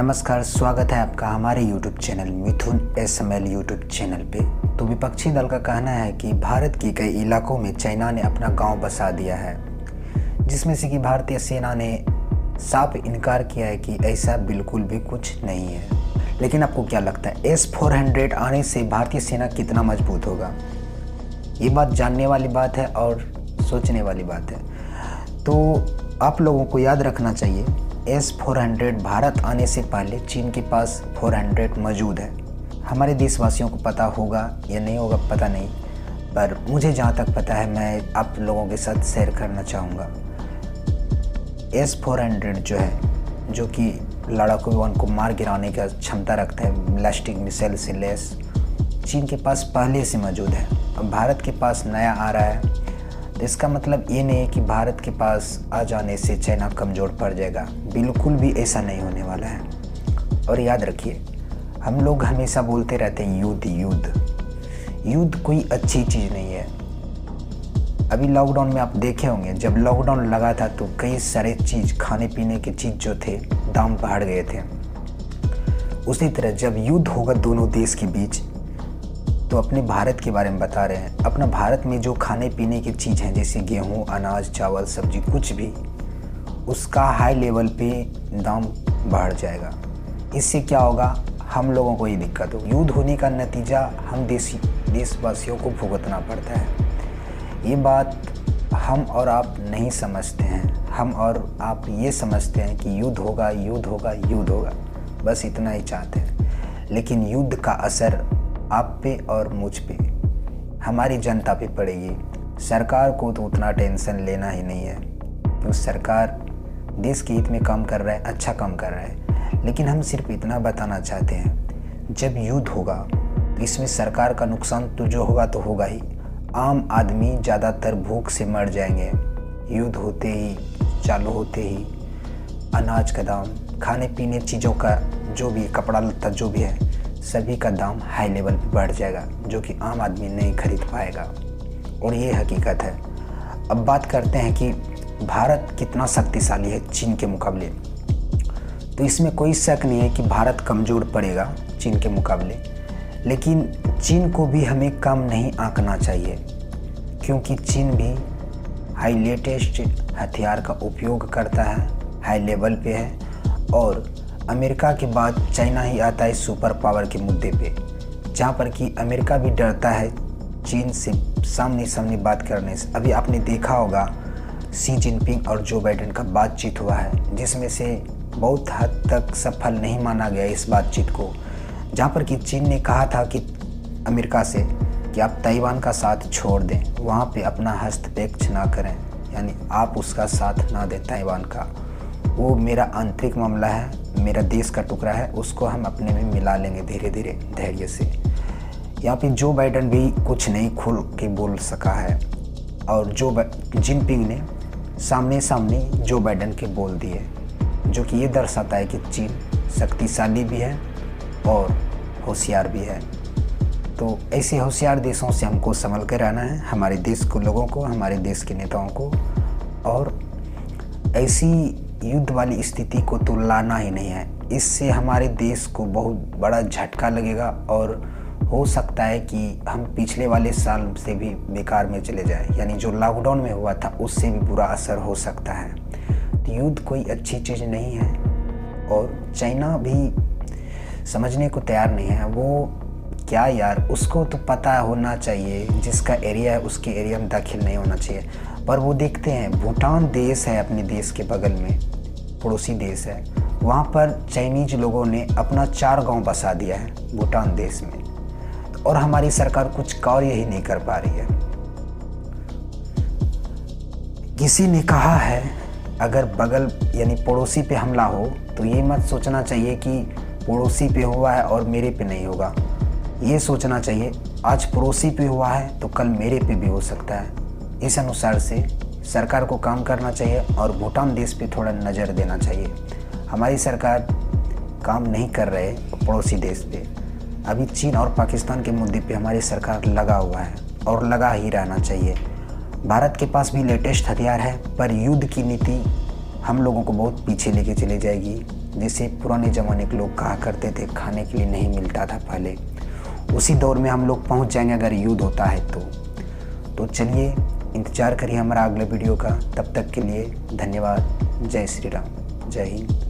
नमस्कार, स्वागत है आपका हमारे YouTube चैनल मिथुन SML यूट्यूब चैनल पे। तो विपक्षी दल का कहना है कि भारत के कई इलाकों में चाइना ने अपना गांव बसा दिया है, जिसमें से कि भारतीय सेना ने साफ इनकार किया है कि ऐसा बिल्कुल भी कुछ नहीं है। लेकिन आपको क्या लगता है, S-400 आने से भारतीय सेना कितना मजबूत होगा? ये बात जानने वाली बात है और सोचने वाली बात है। तो आप लोगों को याद रखना चाहिए, S-400 भारत आने से पहले चीन के पास 400 मौजूद है। हमारे देशवासियों को पता होगा या नहीं होगा पता नहीं, पर मुझे जहाँ तक पता है मैं आप लोगों के साथ शेयर करना चाहूँगा। S-400 जो है, जो कि लड़ाकू विमान को मार गिराने का क्षमता रखता है, बैलिस्टिक मिसाइल से लैस, चीन के पास पहले से मौजूद है। अब भारत के पास नया आ रहा है, तो इसका मतलब ये नहीं है कि भारत के पास आ जाने से चाइना कमज़ोर पड़ जाएगा। बिल्कुल भी ऐसा नहीं होने वाला है। और याद रखिए, हम लोग हमेशा बोलते रहते हैं युद्ध युद्ध युद्ध, कोई अच्छी चीज़ नहीं है। अभी लॉकडाउन में आप देखे होंगे, जब लॉकडाउन लगा था तो कई सारे चीज़, खाने पीने की चीज़ जो थे, दाम बढ़ गए थे। उसी तरह जब युद्ध होगा दोनों देश के बीच, तो अपने भारत के बारे में बता रहे हैं। अपना भारत में जो खाने पीने की चीज़ हैं, जैसे गेहूं, अनाज, चावल, सब्जी, कुछ भी, उसका हाई लेवल पे दाम बढ़ जाएगा। इससे क्या होगा, हम लोगों को ये दिक्कत होगी। युद्ध होने का नतीजा हम देशवासियों को भुगतना पड़ता है। ये बात हम और आप नहीं समझते हैं। हम और आप ये समझते हैं कि युद्ध होगा, युद्ध होगा, युद्ध होगा, बस इतना ही चाहते हैं। लेकिन युद्ध का असर आप पे और मुझ पे, हमारी जनता पे पड़ेगी। सरकार को तो उतना टेंशन लेना ही नहीं है, क्योंकि सरकार देश के हित में काम कर रहा है, अच्छा काम कर रहा है। लेकिन हम सिर्फ इतना बताना चाहते हैं, जब युद्ध होगा तो इसमें सरकार का नुकसान तो जो होगा तो होगा ही। आम आदमी ज़्यादातर भूख से मर जाएंगे। युद्ध होते ही, चालू होते ही अनाज का दाम, खाने पीने चीज़ों का जो भी, कपड़ा लत्ता जो भी है, सभी का दाम हाई लेवल पे बढ़ जाएगा, जो कि आम आदमी नहीं खरीद पाएगा। और ये हकीकत है। अब बात करते हैं कि भारत कितना शक्तिशाली है चीन के मुकाबले। तो इसमें कोई शक नहीं है कि भारत कमज़ोर पड़ेगा चीन के मुकाबले। लेकिन चीन को भी हमें कम नहीं आंकना चाहिए, क्योंकि चीन भी हाई लेटेस्ट हथियार का उपयोग करता है, हाई लेवल पे है। और अमेरिका के बाद चाइना ही आता है सुपर पावर के मुद्दे पे, जहाँ पर कि अमेरिका भी डरता है चीन से सामने सामने बात करने से। अभी आपने देखा होगा, शी जिनपिंग और जो बाइडेन का बातचीत हुआ है, जिसमें से बहुत हद तक सफल नहीं माना गया इस बातचीत को, जहाँ पर कि चीन ने कहा था कि अमेरिका से कि आप ताइवान का साथ छोड़ दें, वहाँ पे अपना हस्तक्षेप ना करें, यानी आप उसका साथ ना दें ताइवान का। वो मेरा आंतरिक मामला है, मेरा देश का टुकड़ा है, उसको हम अपने में मिला लेंगे धीरे धीरे, धैर्य से। यहाँ पे जो बाइडेन भी कुछ नहीं खुल के बोल सका है, और जो जिनपिंग ने सामने सामने जो बाइडेन के बोल दिए, जो कि ये दर्शाता है कि चीन शक्तिशाली भी है और होशियार भी है। तो ऐसे होशियार देशों से हमको संभल कर रहना है, हमारे देश को, लोगों को, हमारे देश के नेताओं को। और ऐसी युद्ध वाली स्थिति को तो लाना ही नहीं है। इससे हमारे देश को बहुत बड़ा झटका लगेगा, और हो सकता है कि हम पिछले वाले साल से भी बेकार में चले जाए, यानी जो लॉकडाउन में हुआ था उससे भी बुरा असर हो सकता है। तो युद्ध कोई अच्छी चीज़ नहीं है, और चाइना भी समझने को तैयार नहीं है। वो क्या यार, उसको तो पता होना चाहिए, जिसका एरिया है उसके एरिया में दाखिल नहीं होना चाहिए। पर वो देखते हैं, भूटान देश है अपने देश के बगल में, पड़ोसी देश है, वहाँ पर चाइनीज लोगों ने अपना 4 गांव बसा दिया है भूटान देश में, और हमारी सरकार कुछ कार्य ही नहीं कर पा रही है। किसी ने कहा है, अगर बगल यानी पड़ोसी पे हमला हो तो ये मत सोचना चाहिए कि पड़ोसी पे हुआ है और मेरे पे नहीं होगा। ये सोचना चाहिए, आज पड़ोसी पे हुआ है तो कल मेरे पे भी हो सकता है। इस अनुसार से सरकार को काम करना चाहिए, और भूटान देश पे थोड़ा नज़र देना चाहिए। हमारी सरकार काम नहीं कर रहे पड़ोसी देश पे। अभी चीन और पाकिस्तान के मुद्दे पे हमारी सरकार लगा हुआ है, और लगा ही रहना चाहिए। भारत के पास भी लेटेस्ट हथियार है, पर युद्ध की नीति हम लोगों को बहुत पीछे लेके चली जाएगी। जिसे पुराने ज़माने के लोग कहा करते थे खाने के लिए नहीं मिलता था पहले, उसी दौर में हम लोग पहुंच जाएंगे अगर युद्ध होता है तो चलिए इंतज़ार करिए हमारा अगले वीडियो का। तब तक के लिए धन्यवाद। जय श्री राम, जय हिंद।